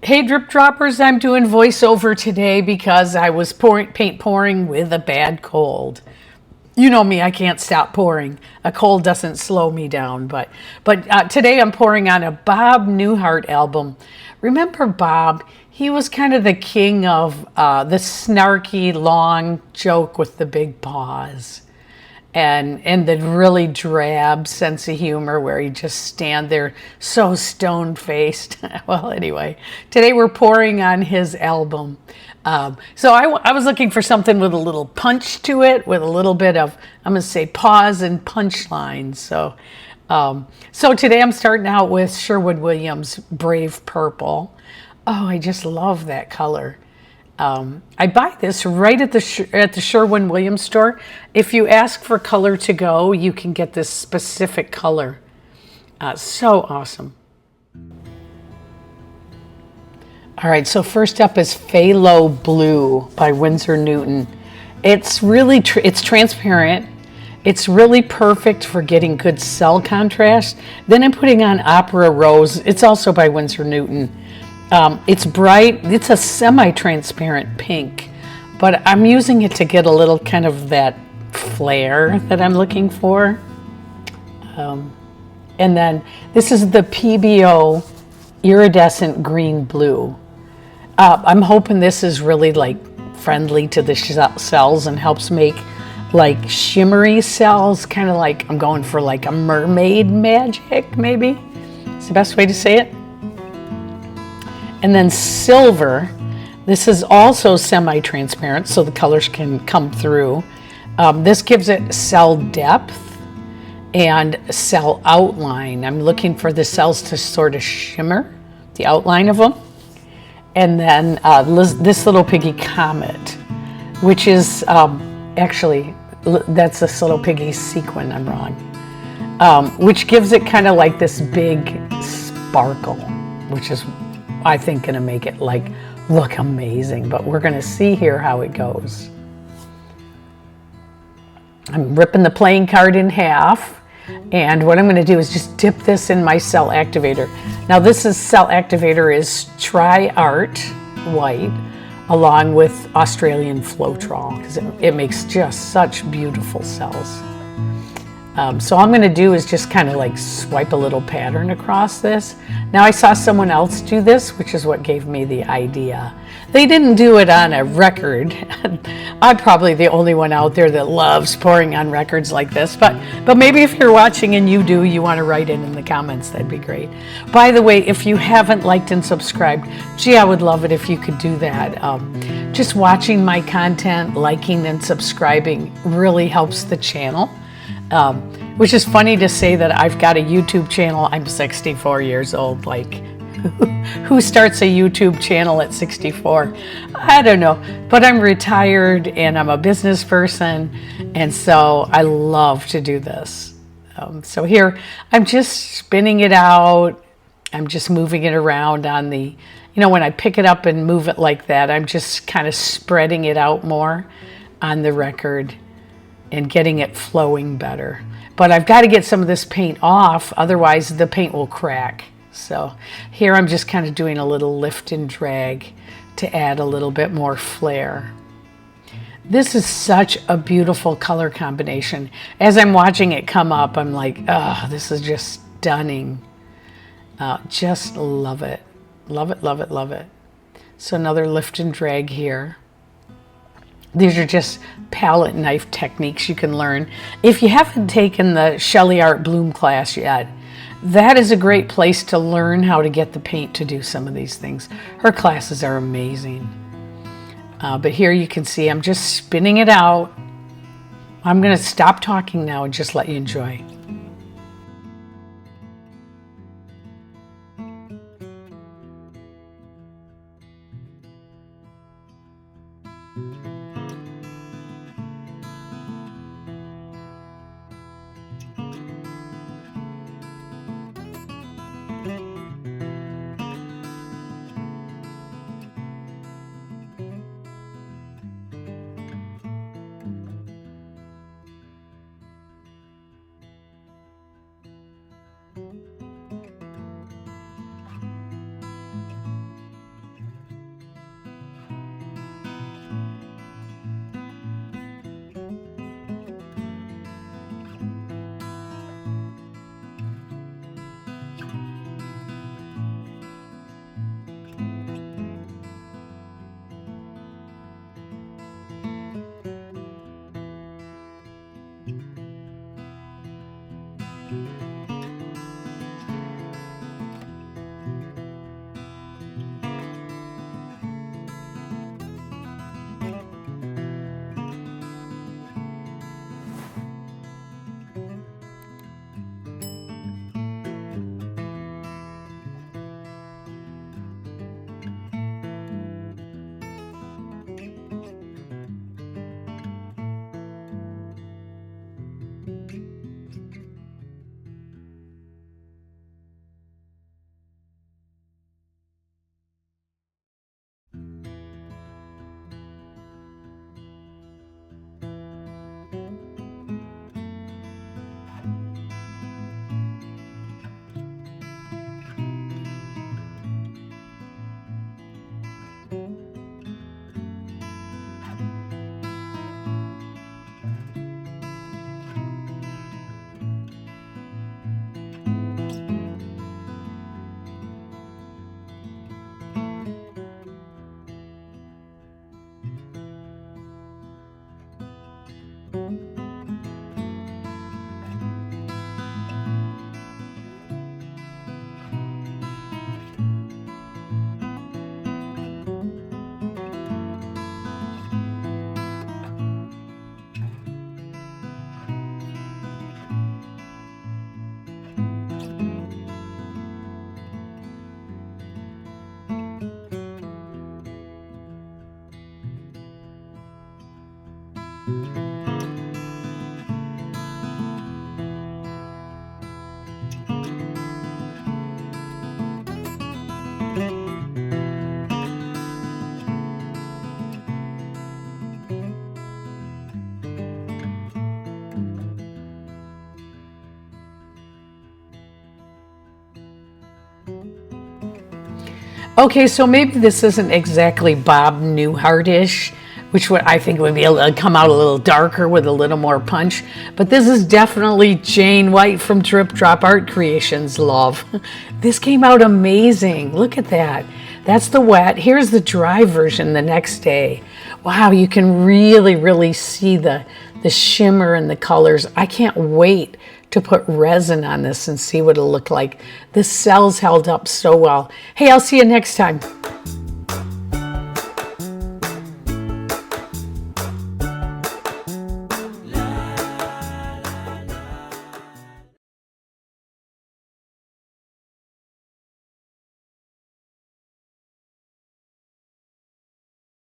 Hey drip droppers, I'm doing voiceover today because I was paint pouring with a bad cold. You know me, I can't stop pouring. A cold doesn't slow me down, but today I'm pouring on a Bob Newhart album. Remember Bob? He was kind of the king of the snarky long joke with the big paws. And the really drab sense of humor where you just stand there so stone-faced. Well, anyway, today we're pouring on his album. So I was looking for something with a little punch to it, with a little bit of, I'm going to say, pause and punchline. So today I'm starting out with Sherwin-Williams Brave Purple. Oh, I just love that color. I buy this right at the Sherwin-Williams store. If you ask for color to go, you can get this specific color. So awesome. All right, so first up is Phthalo Blue by Winsor Newton. It's really it's transparent. It's really perfect for getting good cell contrast. Then I'm putting on Opera Rose. It's also by Winsor Newton. It's bright. It's a semi-transparent pink, but I'm using it to get a little kind of that flare that I'm looking for. And then this is the PBO Iridescent Green Blue. I'm hoping this is really like friendly to the cells and helps make like shimmery cells, kind of like I'm going for like a mermaid magic, maybe. It's the best way to say it. And then silver, this is also semi-transparent, so the colors can come through. This gives it cell depth and cell outline. I'm looking for the cells to sort of shimmer, the outline of them. And then this little piggy Comet, which is actually, that's this little piggy sequin, I'm wrong, which gives it kind of like this big sparkle, which is, I think, gonna make it like look amazing, but we're gonna see here how it goes. I'm ripping the playing card in half, and what I'm gonna do is just dip this in my cell activator. Now this cell activator is TLP white along with Australian Floetrol because it makes just such beautiful cells. So all I'm going to do is just kind of like swipe a little pattern across this. Now I saw someone else do this, which is what gave me the idea. They didn't do it on a record. I'm probably the only one out there that loves pouring on records like this, but maybe if you're watching and you want to write in the comments, that'd be great. By the way, if you haven't liked and subscribed, gee, I would love it if you could do that. Just watching my content, liking and subscribing really helps the channel. Which is funny to say that I've got a YouTube channel. I'm 64 years old. Like, who starts a YouTube channel at 64? I don't know. But I'm retired and I'm a business person. And so I love to do this. So here, I'm just spinning it out. I'm just moving it around on the, when I pick it up and move it like that, I'm just kind of spreading it out more on the record and getting it flowing better. But I've got to get some of this paint off, otherwise the paint will crack. So here I'm just kind of doing a little lift and drag to add a little bit more flair. This is such a beautiful color combination. As I'm watching it come up, I'm like, oh, this is just stunning. Just love it. Love it, love it, love it. So another lift and drag here. These are just palette knife techniques you can learn. If you haven't taken the SheleeArt Bloom class yet, that is a great place to learn how to get the paint to do some of these things. Her classes are amazing. But here you can see I'm just spinning it out. I'm going to stop talking now and just let you enjoy. Okay, so maybe this isn't exactly Bob Newhart-ish, which I think would be come out a little darker with a little more punch. But this is definitely Jane White from Drip Drop Art Creations, love. This came out amazing. Look at that. That's the wet. Here's the dry version the next day. Wow, you can really see the shimmer and the colors. I can't wait to put resin on this and see what it'll look like. This cell's held up so well. Hey, I'll see you next time.